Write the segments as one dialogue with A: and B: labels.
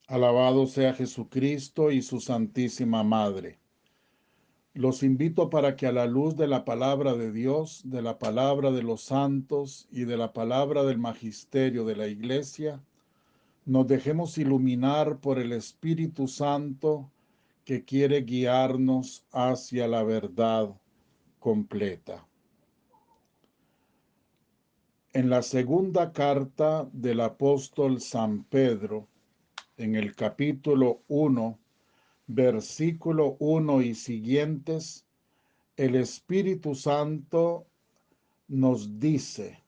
A: Alabado sea Jesucristo y su Santísima Madre. Los invito para que a la luz de la palabra de Dios, de la palabra de los santos y de la palabra del magisterio de la Iglesia, nos dejemos iluminar por el Espíritu Santo que quiere guiarnos hacia la verdad completa. En la segunda carta del apóstol San Pedro, en el capítulo 1, versículo 1 y siguientes, el Espíritu Santo nos dice: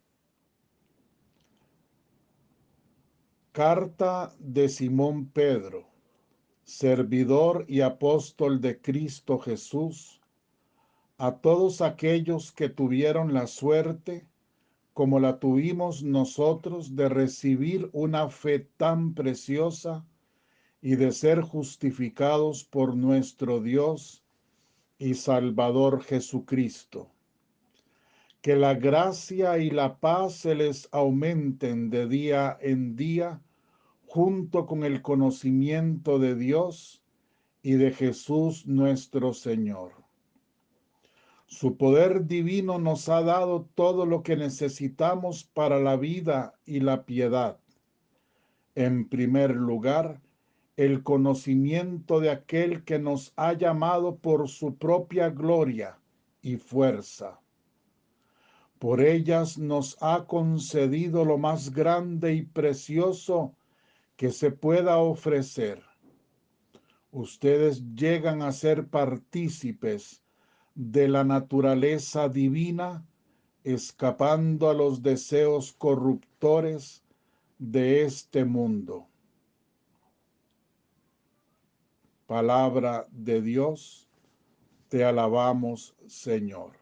A: Carta de Simón Pedro, servidor y apóstol de Cristo Jesús, a todos aquellos que tuvieron la suerte, como la tuvimos nosotros, de recibir una fe tan preciosa y de ser justificados por nuestro Dios y Salvador Jesucristo. Que la gracia y la paz se les aumenten de día en día, junto con el conocimiento de Dios y de Jesús nuestro Señor. Su poder divino nos ha dado todo lo que necesitamos para la vida y la piedad. En primer lugar, el conocimiento de aquel que nos ha llamado por su propia gloria y fuerza. Por ellas nos ha concedido lo más grande y precioso que se pueda ofrecer. Ustedes llegan a ser partícipes de la naturaleza divina, escapando a los deseos corruptores de este mundo. Palabra de Dios, te alabamos, Señor.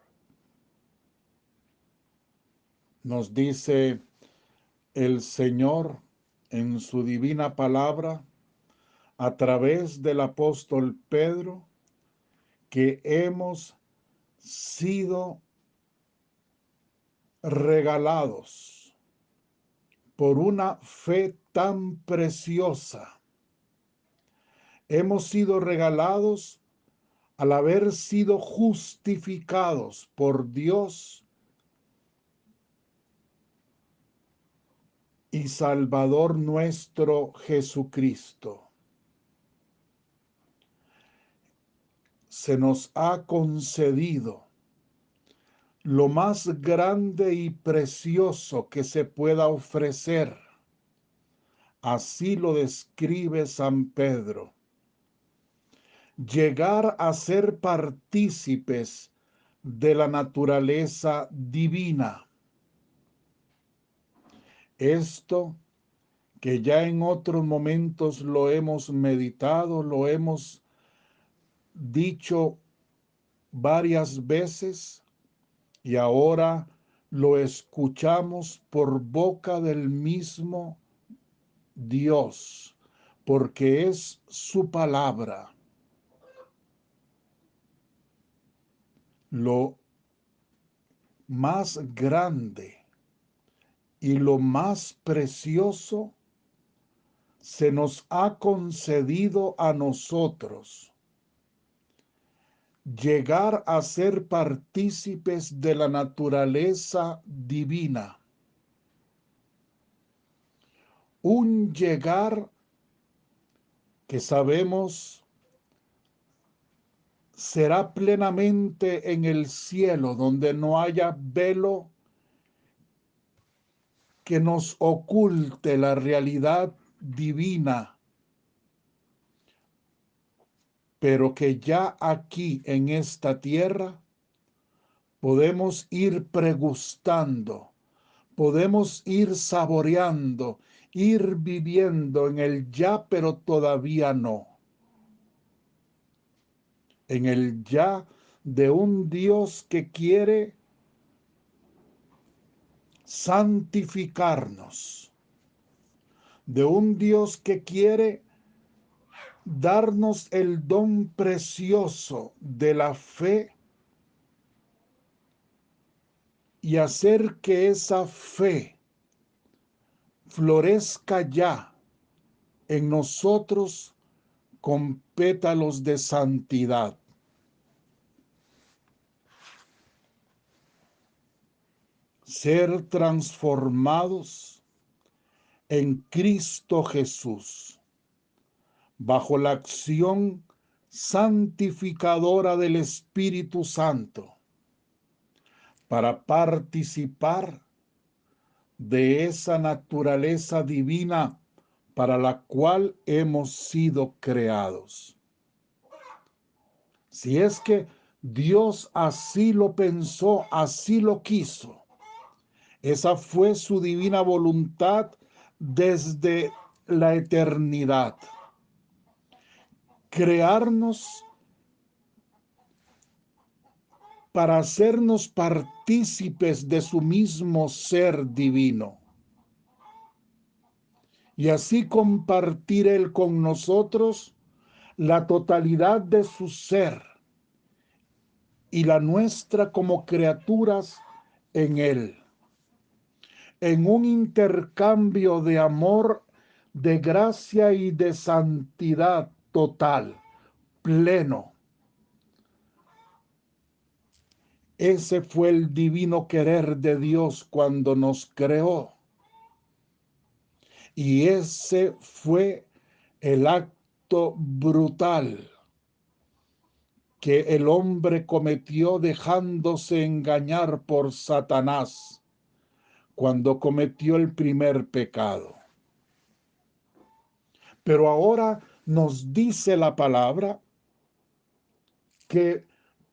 A: Nos dice el Señor en su divina palabra, a través del apóstol Pedro, que hemos sido regalados por una fe tan preciosa. Hemos sido regalados al haber sido justificados por Dios y Salvador nuestro Jesucristo. Se nos ha concedido lo más grande y precioso que se pueda ofrecer. Así lo describe San Pedro. Llegar a ser partícipes de la naturaleza divina. Esto que ya en otros momentos lo hemos meditado, lo hemos dicho varias veces, y ahora lo escuchamos por boca del mismo Dios, porque es su palabra. Lo más grande y lo más precioso se nos ha concedido a nosotros: llegar a ser partícipes de la naturaleza divina. Un llegar que sabemos será plenamente en el cielo, donde no haya velo que nos oculte la realidad divina, pero que ya aquí en esta tierra podemos ir pregustando, podemos ir saboreando, ir viviendo en el ya, pero todavía no. En el ya de un Dios que quiere santificarnos, de un Dios que quiere darnos el don precioso de la fe y hacer que esa fe florezca ya en nosotros con pétalos de santidad. Ser transformados en Cristo Jesús, bajo la acción santificadora del Espíritu Santo, para participar de esa naturaleza divina para la cual hemos sido creados. Si es que Dios así lo pensó, así lo quiso, esa fue su divina voluntad desde la eternidad. Crearnos para hacernos partícipes de su mismo ser divino. Y así compartir Él con nosotros la totalidad de su ser y la nuestra como criaturas en Él. En un intercambio de amor, de gracia y de santidad total, pleno. Ese fue el divino querer de Dios cuando nos creó. Y ese fue el acto brutal que el hombre cometió dejándose engañar por Satanás cuando cometió el primer pecado. Pero ahora nos dice la palabra que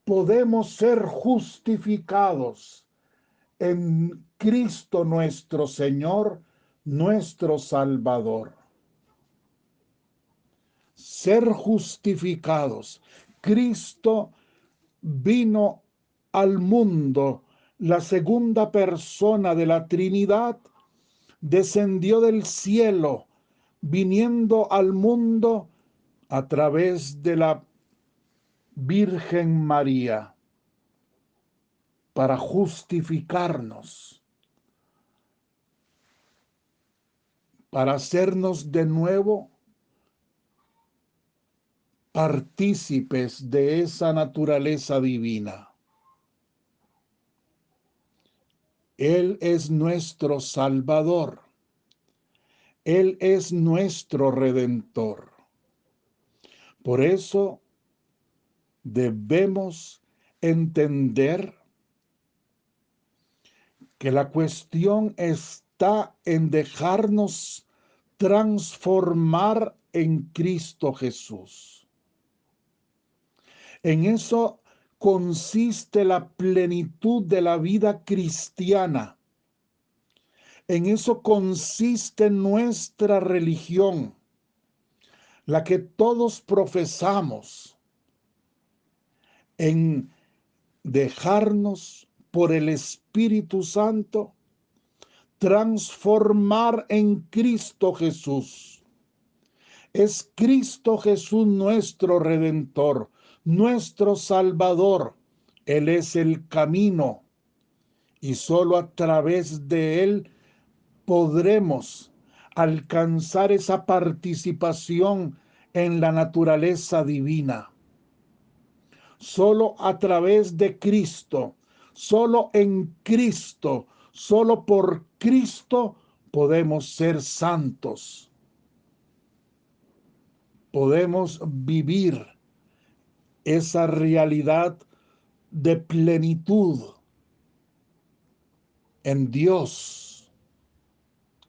A: podemos ser justificados en Cristo nuestro Señor, nuestro Salvador. Ser justificados. Cristo vino al mundo, la segunda persona de la Trinidad, descendió del cielo, viniendo al mundo a través de la Virgen María, para justificarnos, para hacernos de nuevo partícipes de esa naturaleza divina. Él es nuestro Salvador. Él es nuestro Redentor. Por eso debemos entender que la cuestión está en dejarnos transformar en Cristo Jesús. En eso consiste la plenitud de la vida cristiana. En eso consiste nuestra religión, la que todos profesamos, en dejarnos por el Espíritu Santo transformar en Cristo Jesús. Es Cristo Jesús nuestro Redentor, nuestro Salvador. Él es el camino y solo a través de Él podremos alcanzar esa participación en la naturaleza divina. Solo a través de Cristo, solo en Cristo, solo por Cristo podemos ser santos. Podemos vivir esa realidad de plenitud en Dios,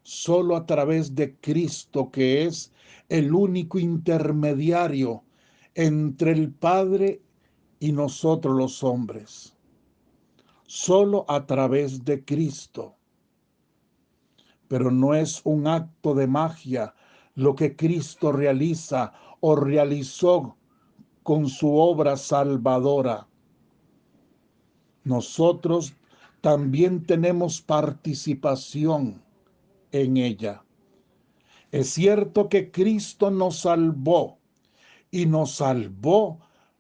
A: solo a través de Cristo, que es el único intermediario entre el Padre y nosotros los hombres. Solo a través de Cristo. Pero no es un acto de magia lo que Cristo realiza o realizó con su obra salvadora. Nosotros también tenemos participación en ella. Es cierto que Cristo nos salvó y nos salvó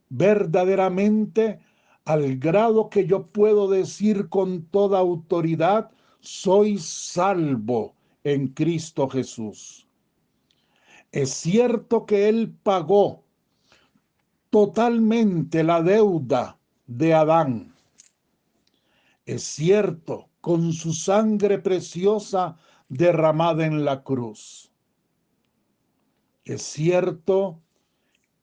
A: verdaderamente al grado que yo puedo decir con toda autoridad, soy salvo en Cristo Jesús. Es cierto que Él pagó totalmente la deuda de Adán. Es cierto, con su sangre preciosa derramada en la cruz. Es cierto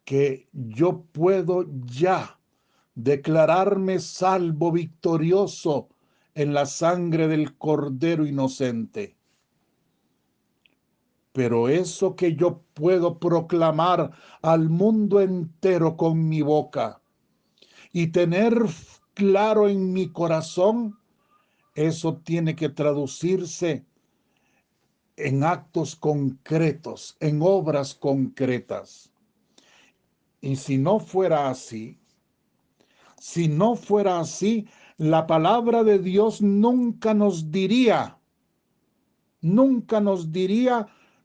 A: que yo puedo ya declararme salvo, victorioso en la sangre del Cordero inocente. Pero eso que yo puedo proclamar al mundo entero con mi boca y tener claro en mi corazón, eso tiene que traducirse en actos concretos, en obras concretas. Y si no fuera así, la palabra de Dios nunca nos diría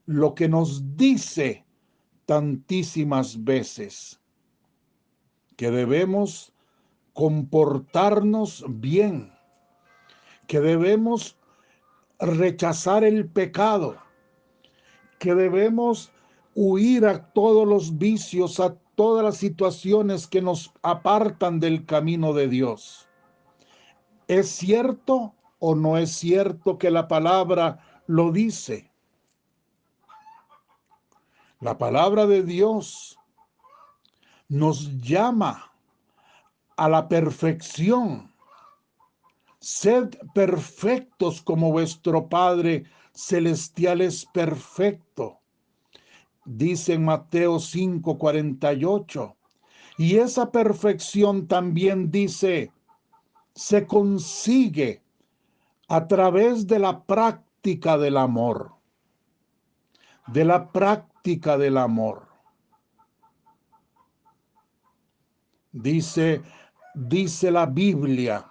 A: lo que nos dice tantísimas veces, que debemos comportarnos bien, que debemos rechazar el pecado, que debemos huir a todos los vicios, a todas las situaciones que nos apartan del camino de Dios. ¿Es cierto o no es cierto que la palabra lo dice? La palabra de Dios nos llama a la perfección. Sed perfectos como vuestro Padre celestial es perfecto, dice en Mateo 5:48. Y esa perfección también dice, se consigue a través de la práctica del amor. De la práctica del amor. Dice la Biblia,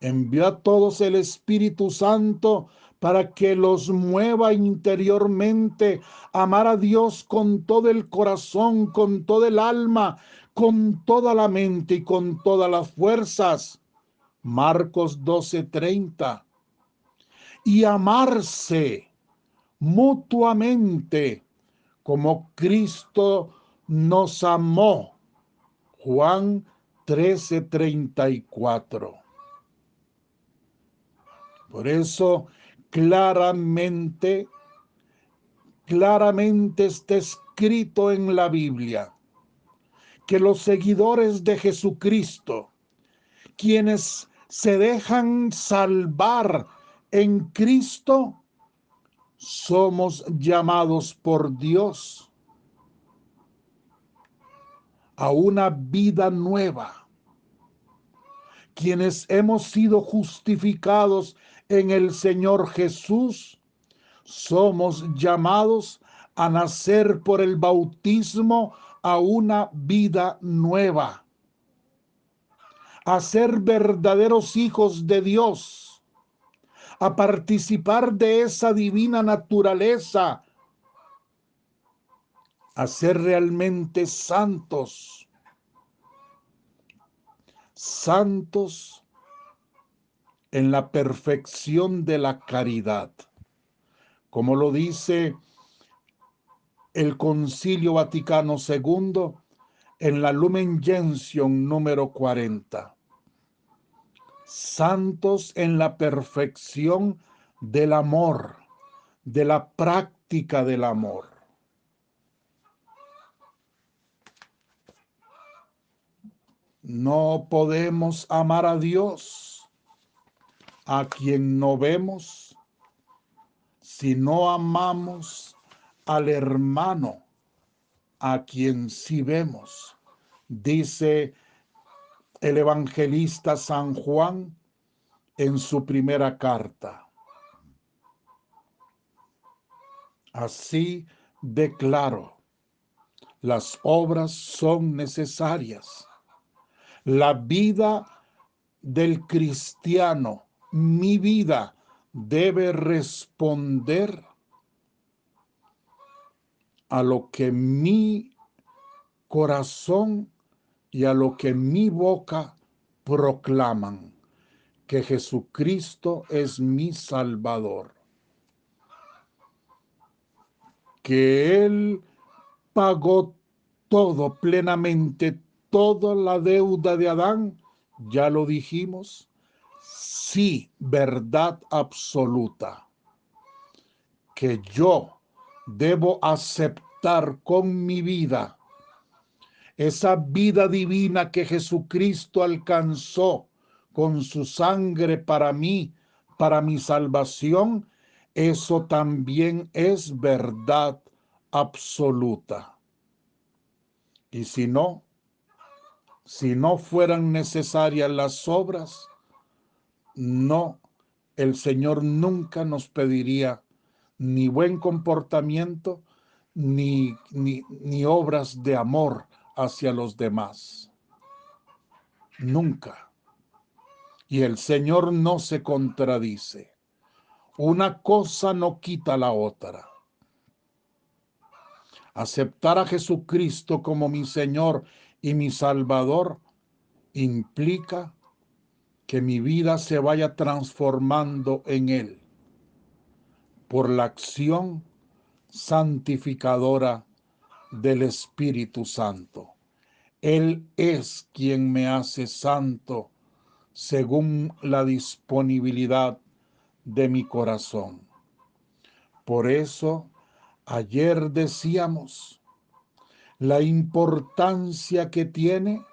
A: envió a todos el Espíritu Santo para que los mueva interiormente a amar a Dios con todo el corazón, con todo el alma, con toda la mente y con todas las fuerzas. Marcos 12:30. Y amarse mutuamente como Cristo nos amó. Juan 13:34. Por eso claramente está escrito en la Biblia que los seguidores de Jesucristo, quienes se dejan salvar en Cristo, somos llamados por Dios a una vida nueva. Quienes hemos sido justificados en el Señor Jesús, somos llamados a nacer por el bautismo a una vida nueva, a ser verdaderos hijos de Dios, a participar de esa divina naturaleza, a ser realmente santos, santos en la perfección de la caridad, como lo dice el Concilio Vaticano II en la Lumen Gentium número 40. Santos en la perfección del amor, de la práctica del amor. No podemos amar a Dios, a quien no vemos, si no amamos al hermano, a quien sí vemos. Dice el evangelista San Juan en su primera carta. Así de claro, las obras son necesarias. La vida del cristiano, mi vida, debe responder a lo que mi corazón y a lo que mi boca proclaman, que Jesucristo es mi Salvador. que Él pagó todo plenamente, toda la deuda de Adán, ya lo dijimos, sí, verdad absoluta, que yo debo aceptar con mi vida esa vida divina que Jesucristo alcanzó con su sangre para mí, para mi salvación. Eso también es verdad absoluta. Y si no fueran necesarias las obras, no, el Señor nunca nos pediría ni buen comportamiento, ni obras de amor hacia los demás. Nunca. Y el Señor no se contradice. Una cosa no quita la otra. Aceptar a Jesucristo como mi Señor y mi Salvador implica que mi vida se vaya transformando en Él por la acción santificadora del Espíritu Santo. Él es quien me hace santo según la disponibilidad de mi corazón. Por eso, ayer decíamos la importancia que tiene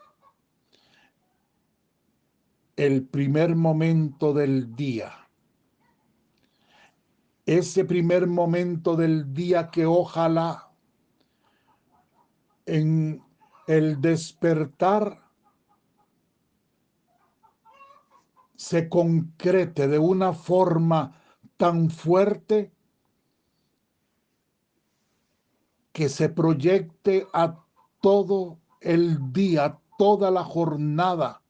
A: el primer momento del día. Ese primer momento del día que ojalá en el despertar se concrete de una forma tan fuerte que se proyecte a todo el día, toda la jornada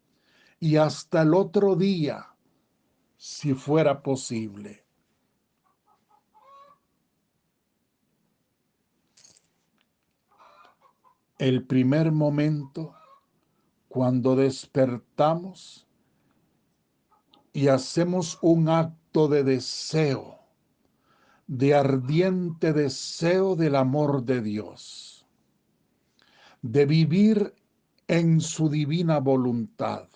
A: y hasta el otro día, si fuera posible. El primer momento, cuando despertamos y hacemos un acto de deseo, de ardiente deseo del amor de Dios, de vivir en su divina voluntad.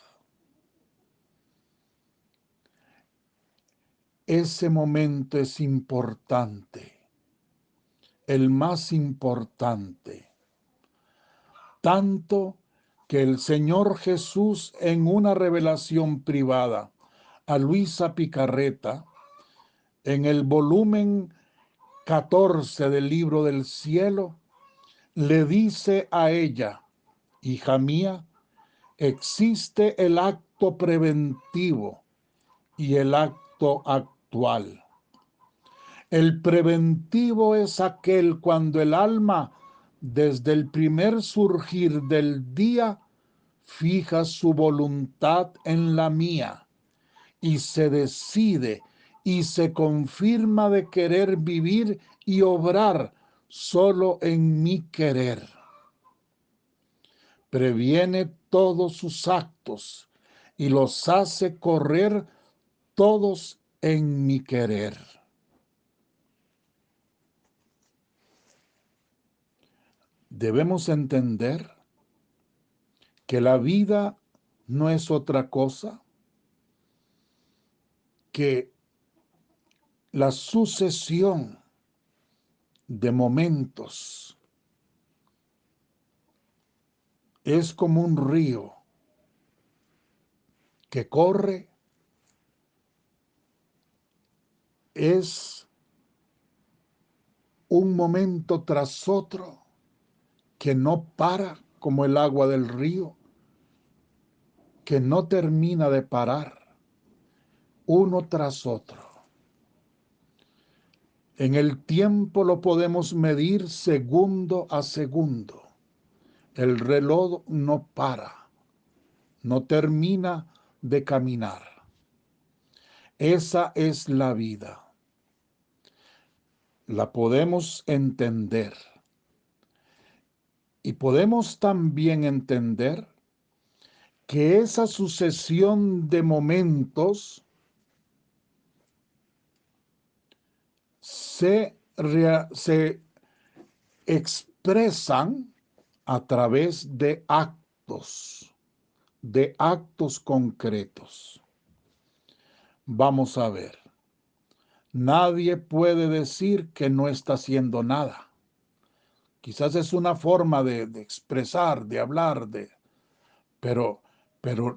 A: Ese momento es importante, el más importante, tanto que el Señor Jesús en una revelación privada a Luisa Picarreta, en el volumen 14 del Libro del Cielo, le dice a ella: hija mía, existe el acto preventivo y el acto actual. El preventivo es aquel cuando el alma, desde el primer surgir del día, fija su voluntad en la mía y se decide y se confirma de querer vivir y obrar solo en mi querer. Previene todos sus actos y los hace correr todos en mi querer. Debemos entender que la vida no es otra cosa que la sucesión de momentos. Es como un río que corre, es un momento tras otro que no para, como el agua del río, que no termina de parar, uno tras otro. En el tiempo lo podemos medir segundo a segundo. El reloj no para, no termina de caminar. Esa es la vida. La podemos entender. Y podemos también entender que esa sucesión de momentos se expresan a través de actos concretos. Vamos a ver. Nadie puede decir que no está haciendo nada. Quizás es una forma de expresar, de hablar, pero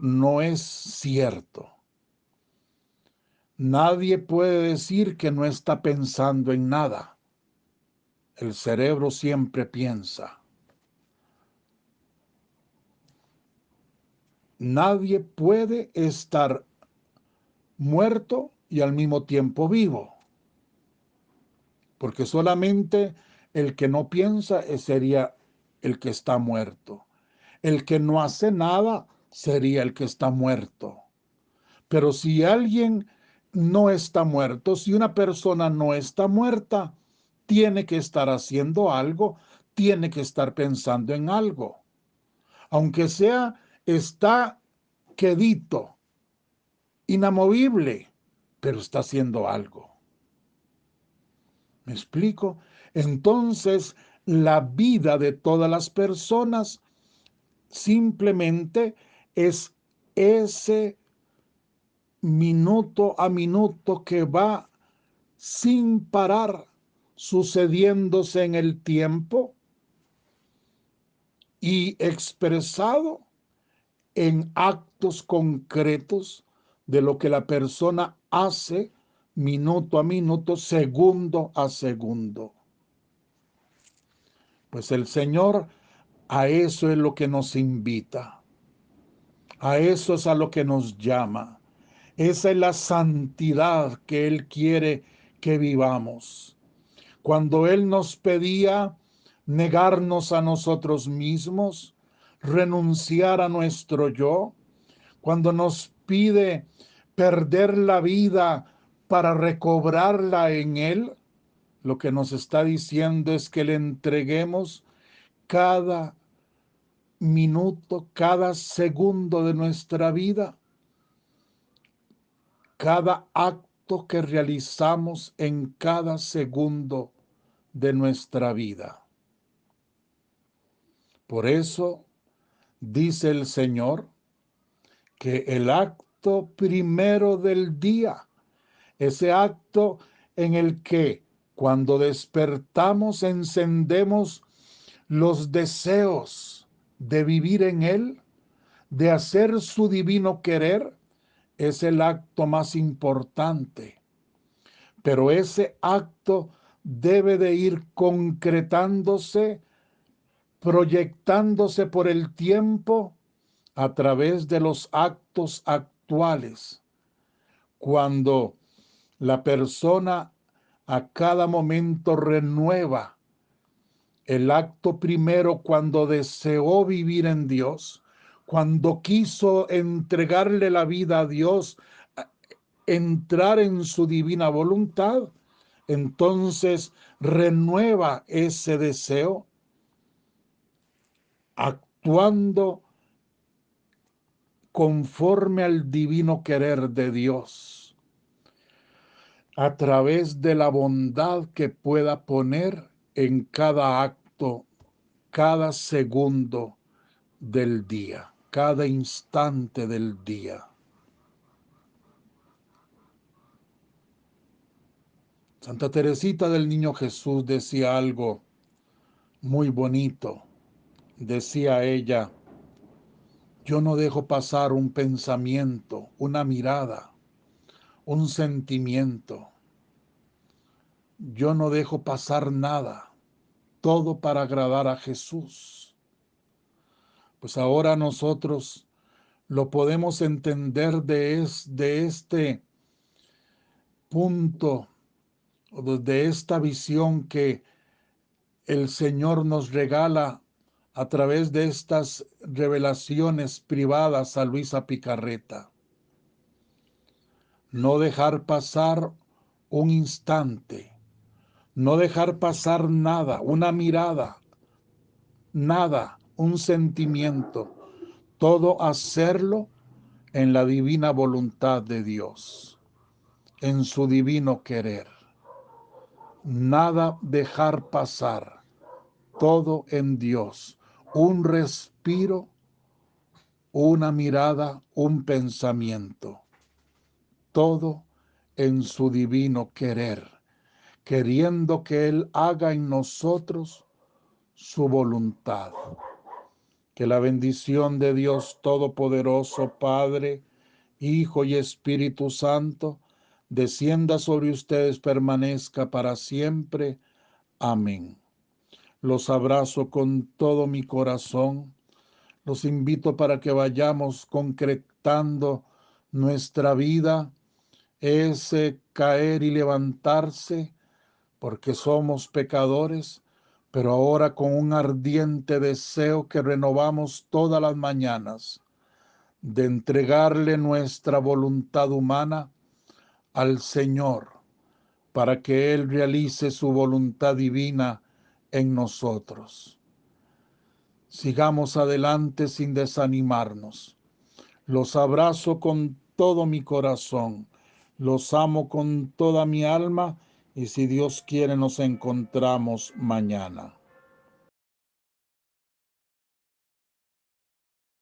A: no es cierto. Nadie puede decir que no está pensando en nada. El cerebro siempre piensa. Nadie puede estar muerto y al mismo tiempo vivo, porque solamente el que no piensa sería el que está muerto. El que no hace nada sería el que está muerto. Pero si alguien no está muerto, si una persona no está muerta, tiene que estar haciendo algo, tiene que estar pensando en algo. Aunque sea, está quedito, inamovible, pero está haciendo algo. ¿Me explico? Entonces, la vida de todas las personas simplemente es ese minuto a minuto que va sin parar sucediéndose en el tiempo y expresado en actos concretos de lo que la persona hace minuto a minuto, segundo a segundo. Pues el Señor a eso es lo que nos invita, a eso es a lo que nos llama. Esa es la santidad que Él quiere que vivamos. Cuando Él nos pedía negarnos a nosotros mismos, renunciar a nuestro yo, cuando nos pide perder la vida para recobrarla en Él, lo que nos está diciendo es que le entreguemos cada minuto, cada segundo de nuestra vida, cada acto que realizamos en cada segundo de nuestra vida. Por eso dice el Señor que el acto primero del día, ese acto en el que cuando despertamos encendemos los deseos de vivir en Él, de hacer su divino querer, es el acto más importante. Pero ese acto debe de ir concretándose, proyectándose por el tiempo a través de los actos actuales. Cuando la persona a cada momento renueva el acto primero, cuando deseó vivir en Dios, cuando quiso entregarle la vida a Dios, entrar en su divina voluntad, entonces renueva ese deseo actuando conforme al divino querer de Dios, a través de la bondad que pueda poner en cada acto, cada segundo del día, cada instante del día. Santa Teresita del Niño Jesús decía algo muy bonito. Decía ella: yo no dejo pasar un pensamiento, una mirada, un sentimiento. Yo no dejo pasar nada, todo para agradar a Jesús. Pues ahora nosotros lo podemos entender de este punto, de esta visión que el Señor nos regala a través de estas revelaciones privadas a Luisa Picarreta. No dejar pasar un instante, no dejar pasar nada, una mirada, nada, un sentimiento, todo hacerlo en la divina voluntad de Dios, en su divino querer. Nada dejar pasar. todo en Dios, un respiro, una mirada, un pensamiento, todo en su divino querer, queriendo que Él haga en nosotros su voluntad. Que la bendición de Dios Todopoderoso, Padre, Hijo y Espíritu Santo, descienda sobre ustedes, permanezca para siempre. Amén. Los abrazo con todo mi corazón. Los invito para que vayamos concretando nuestra vida, ese caer y levantarse, porque somos pecadores, pero ahora con un ardiente deseo que renovamos todas las mañanas, de entregarle nuestra voluntad humana al Señor, para que Él realice su voluntad divina en nosotros. Sigamos adelante sin desanimarnos. Los abrazo con todo mi corazón, los amo con toda mi alma y si Dios quiere nos encontramos mañana.